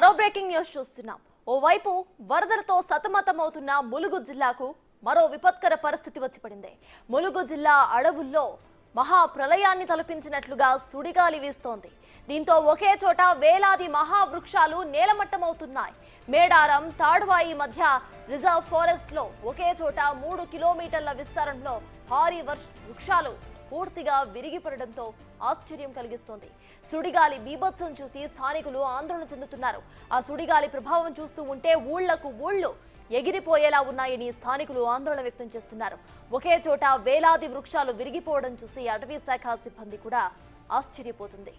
మరో breaking news చూస్తున్నాం. ఓవైపు వరదలతో సతమతమవుతున్న ములుగు జిల్లాకు మరో విపత్కర పరిస్థితి వచ్చి పడింది. ములుగు జిల్లా అడవుల్లో మహా ప్రళయాన్ని తలపించినట్లుగా సుడిగాలి వీస్తోంది. దీంతో ఒకే చోట వేలాది మహావృక్షాలు నేలమట్టమవుతున్నాయి. మేడారం తాడువాయి మధ్య రిజర్వ్ ఫారెస్ట్ లో ఒకే చోట 3 కిలోమీటర్ల విస్తరణలో భారీ వృక్షాలు పూర్తిగా విరిగిపడడంతో ఆశ్చర్యం కలిగిస్తోంది. సుడిగాలి బీభత్సం చూసి స్థానికులు ఆందోళన చెందుతున్నారు. ఆ సుడిగాలి ప్రభావం చూస్తూ ఉంటే ఊళ్లకు ఊళ్ళు ఎగిరిపోయేలా ఉన్నాయని స్థానికులు ఆందోళన వ్యక్తం చేస్తున్నారు. ఒకే చోట వేలాది వృక్షాలు విరిగిపోవడం చూసి అటవీ శాఖ సిబ్బంది కూడా ఆశ్చర్యపోతుంది.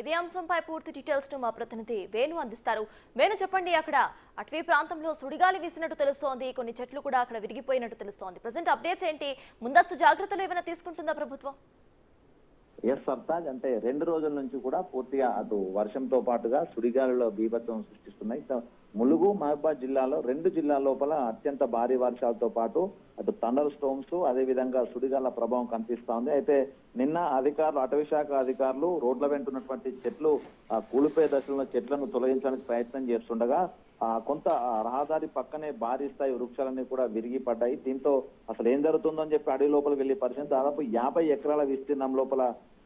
ఇదే అంశంపై పూర్తి డీటెయిల్స్ ను మా ప్రతినిధి వేణు అందిస్తారు. వేణు, చెప్పండి, అక్కడ అటవీ ప్రాంతంలో సుడిగాలి వీసినట్టు తెలుస్తోంది, కొన్ని చెట్లు కూడా అక్కడ విరిగిపోయినట్టు తెలుస్తోంది. ప్రజెంట్ అప్డేట్స్ ఏంటి? ముందస్తు జాగ్రత్తలు ఏమైనా తీసుకుంటుందా ప్రభుత్వం? ఎస్ సర్తాజ్, అంటే 2 రోజుల నుంచి కూడా పూర్తిగా అటు వర్షంతో పాటుగా సుడిగాలిలో బీభత్సం సృష్టిస్తున్నాయి. ములుగు మహబూబాబాద్ జిల్లాలో 2 జిల్లాల లోపల అత్యంత భారీ వర్షాలతో పాటు అటు థండర్ స్టోమ్స్ అదే విధంగా సుడిగాల ప్రభావం కనిపిస్తా ఉంది. అయితే నిన్న అధికారులు, అటవీ శాఖ అధికారులు రోడ్ల వెంట ఉన్నటువంటి చెట్లు కూలిపోయే దశలో చెట్లను తొలగించడానికి ప్రయత్నం చేస్తుండగా కొంత రహదారి పక్కనే భారీ స్థాయి వృక్షాలన్నీ కూడా విరిగి పడ్డాయి. దీంతో అసలు ఏం జరుగుతుందో అని చెప్పి అడవి లోపల వెళ్లి పరిస్థితి దాదాపు 50 ఎకరాల విస్తీర్ణం లోపల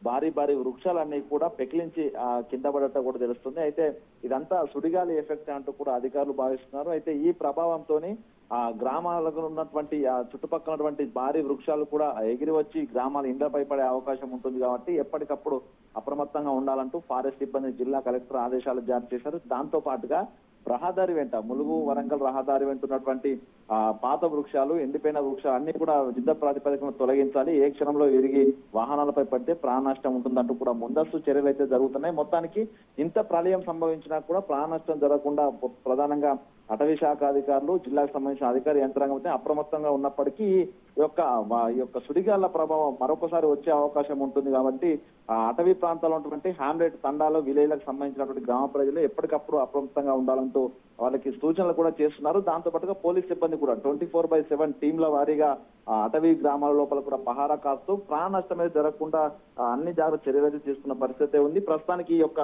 భారీ వృక్షాలన్నీ కూడా పెకిలించి కింద పడటం కూడా తెలుస్తుంది. అయితే ఇదంతా సుడిగాలి ఎఫెక్ట్ అంటూ కూడా అధికారులు భావిస్తున్నారు. అయితే ఈ ప్రభావంతో గ్రామాలకు ఉన్నటువంటి చుట్టుపక్కల ఉన్నటువంటి భారీ వృక్షాలు కూడా ఎగిరి వచ్చి గ్రామాల ఇండ్లపై పడే అవకాశం ఉంటుంది. కాబట్టి ఎప్పటికప్పుడు అప్రమత్తంగా ఉండాలంటూ ఫారెస్ట్ సిబ్బంది జిల్లా కలెక్టర్ ఆదేశాలు జారీ చేశారు. దాంతో పాటుగా రహదారి వెంట ములుగు వరంగల్ రహదారి వెంట ఉన్నటువంటి పాత వృక్షాలు, ఎండిపోయిన వృక్షాలు అన్ని కూడా యుద్ధ ప్రాతిపదికన తొలగించాలి. ఏ క్షణంలో విరిగి వాహనాలపై పడితే ప్రాణ నష్టం ఉంటుందంటూ కూడా ముందస్తు చర్యలు అయితే జరుగుతున్నాయి. మొత్తానికి ఇంత ప్రళయం సంభవించినా కూడా ప్రాణ నష్టం జరగకుండా ప్రధానంగా అటవీ శాఖ అధికారులు, జిల్లాకు సంబంధించిన అధికారి యంత్రాంగం అయితే అప్రమత్తంగా ఉన్నప్పటికీ ఈ యొక్క సుడిగాళ్ల ప్రభావం మరొకసారి వచ్చే అవకాశం ఉంటుంది. కాబట్టి అటవీ ప్రాంతాల్లో ఉన్నటువంటి హ్యామ్లెట్, తండాలు, విలేజ్లకు సంబంధించినటువంటి గ్రామ ప్రజలు ఎప్పటికప్పుడు అప్రమత్తంగా ఉండాలంటూ వాళ్ళకి సూచనలు కూడా చేస్తున్నారు. దాంతో పాటుగా పోలీస్ సిబ్బంది కూడా 24/7 టీంల వారీగా అటవీ గ్రామాల లోపల కూడా పహారా కాస్తూ ప్రాణ నష్టం అనేది జరగకుండా అన్ని జాగ్రత్త చర్యలు తీసుకున్న పరిస్థితి ఉంది. ప్రస్తుతానికి ఈ యొక్క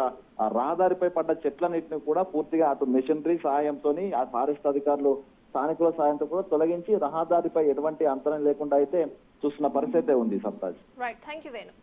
రహదారిపై పడ్డ చెట్లన్నింటినీ కూడా పూర్తిగా అటు మెషినరీ సహాయంతో ఆ ఫారెస్ట్ అధికారులు స్థానికుల సహాయంతో కూడా తొలగించి రహదారిపై ఎటువంటి అంతరం లేకుండా అయితే చూస్తున్న పరిస్థితి ఉంది. సర్తాజ్. Right, thank you Venu.